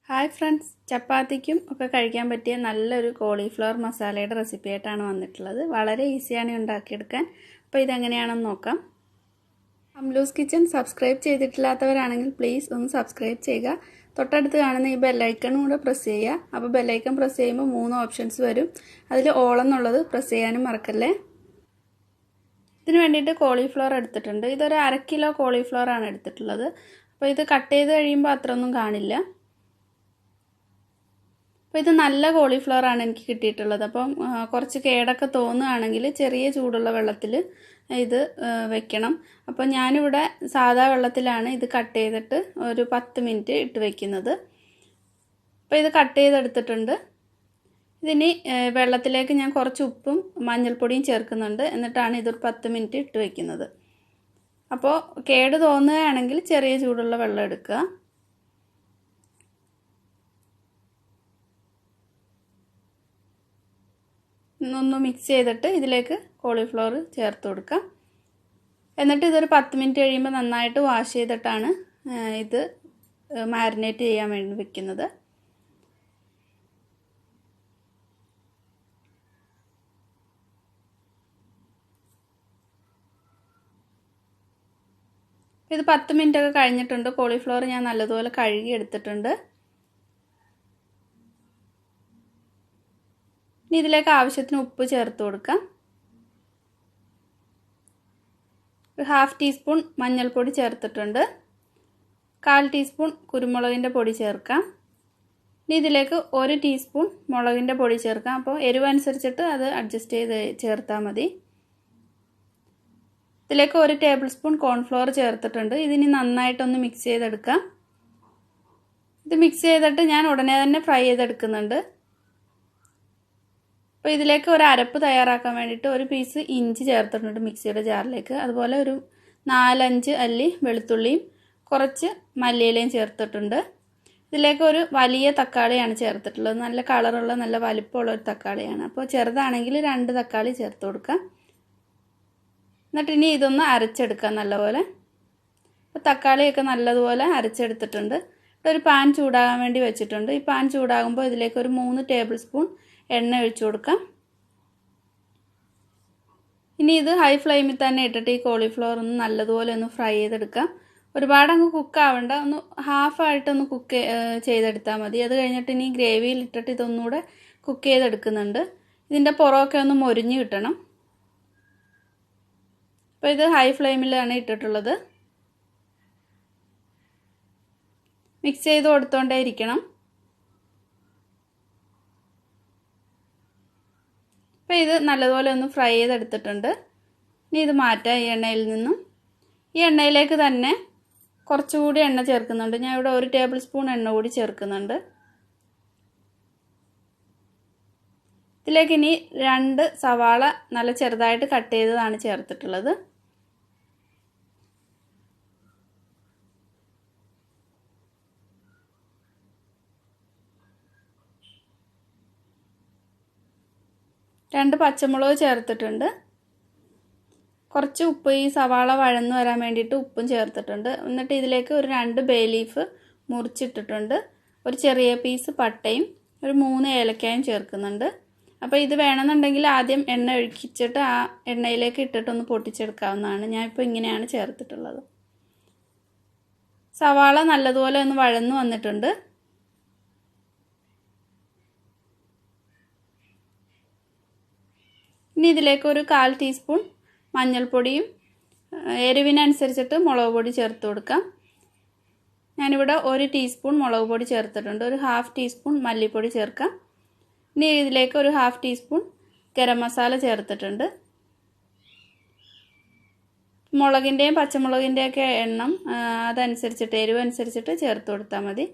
Hi friends, ചപ്പാത്തിക്കും ഒക്കെ കഴിക്കാൻ പറ്റിയ നല്ലൊരു കോളിഫ്ലവർ മസാലയുടെ റെസിപ്പി ആയിട്ടാണ് വന്നിട്ടുള്ളത്. വളരെ ഈസിയാണ് ഉണ്ടാക്കിയെടുക്കാൻ. അപ്പോൾ ഇതെങ്ങനെയാണെന്ന് നോക്കാം. അംലൂസ് കിച്ചൺ സബ്സ്ക്രൈബ് ചെയ്തിട്ടില്ലാത്തവരാണെങ്കിൽ പ്ലീസ് ഒന്ന് സബ്സ്ക്രൈബ് ചെയ്യുക. തൊട്ടടുത്ത് കാണുന്ന ഈ ബെല്ലൈക്കണും കൂടെ പ്രസ് ചെയ്യുക. അപ്പോൾ ബെല്ലൈക്കൺ പ്രസ് ചെയ്യുമ്പോൾ 3 ഓപ്ഷൻസ് വരും. അതിൽ ഓൾ എന്നുള്ളത് പ്രസ് ചെയ്യാനും മറക്കല്ലേ. ഇതിന് വേണ്ടിയിട്ട് കോളിഫ്ലവർ എടുത്തിട്ടുണ്ട്. ഇതൊരു 1/2 കിലോ കോളിഫ്ലവർ ആണ് എടുത്തിട്ടുള്ളത്. അപ്പോൾ ഇത് കട്ട് ചെയ്ത് കഴിയുമ്പോൾ അത്രയൊന്നും കാണില്ല. അപ്പോൾ ഇത് നല്ല കോളിഫ്ലവർ ആണ് എനിക്ക് കിട്ടിയിട്ടുള്ളത്. അപ്പം കുറച്ച് കേടൊക്കെ തോന്നുകയാണെങ്കിൽ ചെറിയ ചൂടുള്ള വെള്ളത്തിൽ ഇത് വെക്കണം. അപ്പോൾ ഞാനിവിടെ സാധാ വെള്ളത്തിലാണ് ഇത് കട്ട് ചെയ്തിട്ട് ഒരു 10 മിനിറ്റ് ഇട്ട് വയ്ക്കുന്നത്. അപ്പോൾ ഇത് കട്ട് ചെയ്തെടുത്തിട്ടുണ്ട്. ഇതിനി വെള്ളത്തിലേക്ക് ഞാൻ കുറച്ച് ഉപ്പും മഞ്ഞൾപ്പൊടിയും ചേർക്കുന്നുണ്ട്. എന്നിട്ടാണ് ഇതൊരു 10 മിനിറ്റ് ഇട്ട് വയ്ക്കുന്നത്. അപ്പോൾ കേട് തോന്നുകയാണെങ്കിൽ ചെറിയ ചൂടുള്ള വെള്ളം എടുക്കുക. ഒന്ന് മിക്സ് ചെയ്തിട്ട് ഇതിലേക്ക് കോളിഫ്ലവർ ചേർത്ത് കൊടുക്കാം. എന്നിട്ട് ഇതൊരു 10 മിനിറ്റ് കഴിയുമ്പോൾ നന്നായിട്ട് വാഷ് ചെയ്തിട്ടാണ് ഇത് മാരിനേറ്റ് ചെയ്യാൻ വേണ്ടി വെക്കുന്നത്. ഇത് 10 മിനിറ്റ് ഒക്കെ കഴിഞ്ഞിട്ടുണ്ട്. കോളിഫ്ലവർ ഞാൻ നല്ലതുപോലെ കഴുകി എടുത്തിട്ടുണ്ട്. ഇനി ഇതിലേക്ക് ആവശ്യത്തിന് ഉപ്പ് ചേർത്ത് കൊടുക്കാം. 1/2 ടീസ്പൂൺ മഞ്ഞൾപ്പൊടി ചേർത്തിട്ടുണ്ട്. 1/4 ടീസ്പൂൺ കുരുമുളകിൻ്റെ പൊടി ചേർക്കാം. ഇനി ഇതിലേക്ക് 1 ടീസ്പൂൺ മുളകിൻ്റെ പൊടി ചേർക്കാം. അപ്പോൾ എരിവ് അനുസരിച്ചിട്ട് അത് അഡ്ജസ്റ്റ് ചെയ്ത് ചേർത്താൽ മതി. ഇതിലേക്ക് 1 ടേബിൾ സ്പൂൺ കോൺഫ്ലവർ ചേർത്തിട്ടുണ്ട്. ഇതിനി നന്നായിട്ടൊന്ന് മിക്സ് ചെയ്തെടുക്കാം. ഇത് മിക്സ് ചെയ്തിട്ട് ഞാൻ ഉടനെ തന്നെ ഫ്രൈ ചെയ്തെടുക്കുന്നുണ്ട്. അപ്പോൾ ഇതിലേക്ക് ഒരു അരപ്പ് തയ്യാറാക്കാൻ വേണ്ടിയിട്ട് 1 പീസ് ഇഞ്ചി ചേർത്തിട്ടുണ്ട് മിക്സിയുടെ ജാറിലേക്ക്. അതുപോലെ ഒരു 4-5 അല്ലി വെളുത്തുള്ളിയും കുറച്ച് മല്ലിയിലയും ചേർത്തിട്ടുണ്ട്. ഇതിലേക്ക് ഒരു വലിയ തക്കാളിയാണ് ചേർത്തിട്ടുള്ളത്. നല്ല കളറുള്ള നല്ല വലിപ്പമുള്ള ഒരു തക്കാളിയാണ്. അപ്പോൾ ചെറുതാണെങ്കിൽ 2 തക്കാളി ചേർത്ത് കൊടുക്കാം. എന്നിട്ട് ഇനി ഇതൊന്ന് അരച്ചെടുക്കാം നല്ലപോലെ. അപ്പോൾ തക്കാളിയൊക്കെ നല്ലതുപോലെ അരച്ചെടുത്തിട്ടുണ്ട്. ഒരു പാൻ ചൂടാകാൻ വേണ്ടി വെച്ചിട്ടുണ്ട്. ഈ പാൻ ചൂടാകുമ്പോൾ ഇതിലേക്ക് ഒരു 3 ടേബിൾ സ്പൂൺ എണ്ണ ഒഴിച്ചു കൊടുക്കാം. ഇനി ഇത് ഹൈ ഫ്ലെയിമിൽ തന്നെ ഇട്ടിട്ട് ഈ കോളിഫ്ലവർ ഒന്ന് നല്ലതുപോലെ ഒന്ന് ഫ്രൈ ചെയ്തെടുക്കാം. ഒരുപാട് അങ്ങ് കുക്കാവണ്ട, ഒന്ന് ഹാഫായിട്ടൊന്ന് കുക്ക് ചെയ്തെടുത്താൽ മതി. അത് കഴിഞ്ഞിട്ട് ഇനി ഗ്രേവിയിൽ ഇട്ടിട്ട് ഇതൊന്നുകൂടെ കുക്ക് ചെയ്തെടുക്കുന്നുണ്ട്. ഇതിൻ്റെ പുറമൊക്കെ ഒന്ന് മൊരിഞ്ഞ് കിട്ടണം. അപ്പോൾ ഇത് ഹൈ ഫ്ലെയിമിലാണ് ഇട്ടിട്ടുള്ളത്. മിക്സ് ചെയ്ത് കൊടുത്തോണ്ടേ ഇരിക്കണം. അപ്പോൾ ഇത് നല്ലതുപോലെ ഒന്ന് ഫ്രൈ ചെയ്തെടുത്തിട്ടുണ്ട്. ഇനി ഇത് മാറ്റാം ഈ എണ്ണയിൽ നിന്നും. ഈ എണ്ണയിലേക്ക് തന്നെ കുറച്ചുകൂടി എണ്ണ ചേർക്കുന്നുണ്ട്. ഞാൻ ഇവിടെ 1 ടേബിൾ സ്പൂൺ എണ്ണ കൂടി ചേർക്കുന്നുണ്ട്. ഇതിലേക്ക് ഇനി 2 സവാള നല്ല ചെറുതായിട്ട് കട്ട് ചെയ്തതാണ് ചേർത്തിട്ടുള്ളത്. രണ്ട് പച്ചമുളക് ചേർത്തിട്ടുണ്ട്. കുറച്ച് ഉപ്പ്, ഈ സവാള വഴന്ന് വരാൻ വേണ്ടിയിട്ട് ഉപ്പും ചേർത്തിട്ടുണ്ട്. എന്നിട്ട് ഇതിലേക്ക് ഒരു 2 ബേ ലീഫ് മുറിച്ചിട്ടിട്ടുണ്ട്. ഒരു ചെറിയ പീസ് പട്ടയും ഒരു 3 ഏലക്കായും ചേർക്കുന്നുണ്ട്. അപ്പോൾ ഇത് വേണമെന്നുണ്ടെങ്കിൽ ആദ്യം എണ്ണ ഒഴിച്ചിട്ട് ആ എണ്ണയിലേക്ക് ഇട്ടിട്ടൊന്ന് പൊട്ടിച്ചെടുക്കാവുന്നതാണ്. ഞാനിപ്പോൾ ഇങ്ങനെയാണ് ചേർത്തിട്ടുള്ളത്. സവാള നല്ലതുപോലെ ഒന്ന് വഴന്ന് വന്നിട്ടുണ്ട്. ഇനി ഇതിലേക്ക് ഒരു 1/4 ടീസ്പൂൺ മഞ്ഞൾപ്പൊടിയും എരിവിനനുസരിച്ചിട്ട് മുളക് പൊടി ചേർത്ത് കൊടുക്കാം. ഞാനിവിടെ 1 ടീസ്പൂൺ മുളക് പൊടി ചേർത്തിട്ടുണ്ട്. ഒരു 1/2 ടീസ്പൂൺ മല്ലിപ്പൊടി ചേർക്കാം. ഇനി ഇതിലേക്ക് ഒരു 1/2 ടീസ്പൂൺ ഗരം മസാല ചേർത്തിട്ടുണ്ട്. മുളകിൻ്റെയും പച്ചമുളകിൻ്റെയൊക്കെ എണ്ണം അതനുസരിച്ചിട്ട് എരിവ് അനുസരിച്ചിട്ട് ചേർത്ത് കൊടുത്താൽ മതി.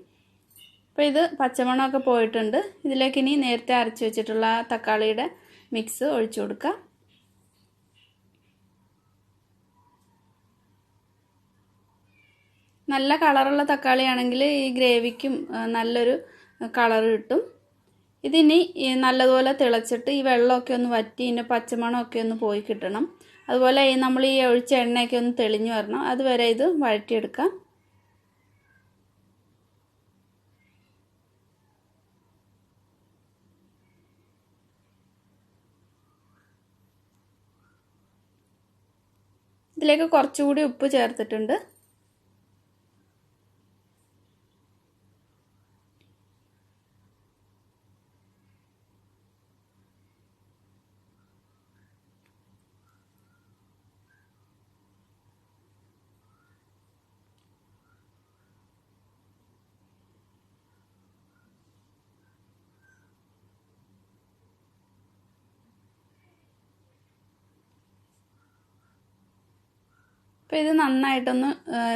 അപ്പോൾ ഇത് പച്ചമണമൊക്കെ പോയിട്ടുണ്ട്. ഇതിലേക്ക് ഇനി നേരത്തെ അരച്ച് വെച്ചിട്ടുള്ള തക്കാളിയുടെ മിക്സ് ഒഴിച്ചു കൊടുക്കുക. നല്ല കളറുള്ള തക്കാളിയാണെങ്കിൽ ഈ ഗ്രേവിക്കും നല്ലൊരു കളർ കിട്ടും. ഇതിനി നല്ലതുപോലെ തിളച്ചിട്ട് ഈ വെള്ളമൊക്കെ ഒന്ന് വറ്റി ഇതിൻ്റെ പച്ചമണമൊക്കെ ഒന്ന് പോയി കിട്ടണം. അതുപോലെ നമ്മൾ ഈ ഒഴിച്ച എണ്ണയൊക്കെ ഒന്ന് തെളിഞ്ഞു വരണം. അതുവരെ ഇത് വഴറ്റിയെടുക്കാം. ഇതിലേക്ക് കുറച്ചുകൂടി ഉപ്പ് ചേർത്തിട്ടുണ്ട്. അപ്പോൾ ഇത് നന്നായിട്ടൊന്ന്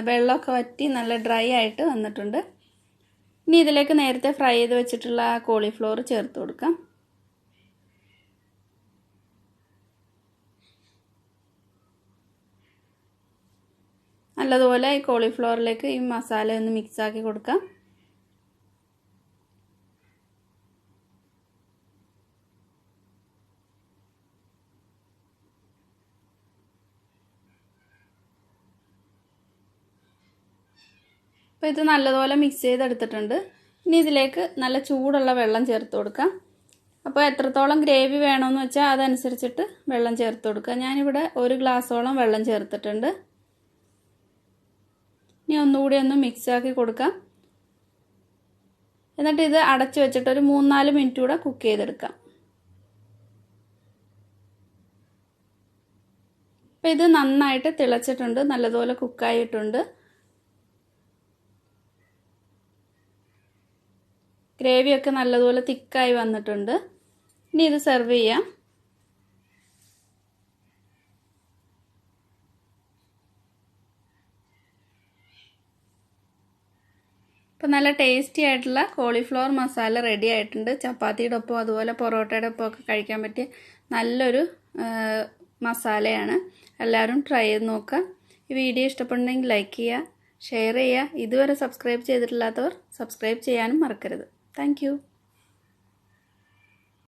വെള്ളമൊക്കെ വറ്റി നല്ല ഡ്രൈ ആയിട്ട് വന്നിട്ടുണ്ട്. ഇനി ഇതിലേക്ക് നേരത്തെ ഫ്രൈ ചെയ്ത് വെച്ചിട്ടുള്ള കോളിഫ്ലവർ ചേർത്ത് കൊടുക്കാം. നല്ലതുപോലെ ഈ കോളിഫ്ലവറിലേക്ക് ഈ മസാല ഒന്ന് മിക്സ് ആക്കി കൊടുക്കാം. അപ്പോൾ ഇത് നല്ലതുപോലെ മിക്സ് ചെയ്തെടുത്തിട്ടുണ്ട്. ഇനി ഇതിലേക്ക് നല്ല ചൂടുള്ള വെള്ളം ചേർത്ത് കൊടുക്കാം. അപ്പോൾ എത്രത്തോളം ഗ്രേവി വേണമെന്ന് വെച്ചാൽ അതനുസരിച്ചിട്ട് വെള്ളം ചേർത്ത് കൊടുക്കുക. ഞാനിവിടെ 1 ഗ്ലാസ്സോളം വെള്ളം ചേർത്തിട്ടുണ്ട്. ഇനി ഒന്നുകൂടി ഒന്ന് മിക്സ് ആക്കി കൊടുക്കാം. എന്നിട്ട് ഇത് അടച്ചു വെച്ചിട്ട് ഒരു 3-4 മിനിറ്റ് കൂടെ കുക്ക് ചെയ്തെടുക്കാം. അപ്പോൾ ഇത് നന്നായിട്ട് തിളച്ചിട്ടുണ്ട്, നല്ലതുപോലെ കുക്കായിട്ടുണ്ട്. ഗ്രേവിയൊക്കെ നല്ലതുപോലെ തിക്കായി വന്നിട്ടുണ്ട്. ഇനി ഇത് സെർവ് ചെയ്യാം. അപ്പോൾ നല്ല ടേസ്റ്റി ആയിട്ടുള്ള കോളിഫ്ലവർ മസാല റെഡി ആയിട്ടുണ്ട്. ചപ്പാത്തിയുടെ ഒപ്പം അതുപോലെ പൊറോട്ടയുടെ ഒപ്പം ഒക്കെ കഴിക്കാൻ പറ്റിയ നല്ലൊരു മസാലയാണ്. എല്ലാവരും ട്രൈ ചെയ്ത് നോക്കുക. ഈ വീഡിയോ ഇഷ്ടപ്പെടുന്നെങ്കിൽ ലൈക്ക് ചെയ്യുക, ഷെയർ ചെയ്യുക. ഇതുവരെ സബ്സ്ക്രൈബ് ചെയ്തിട്ടില്ലാത്തവർ സബ്സ്ക്രൈബ് ചെയ്യാനും മറക്കരുത്. Thank you.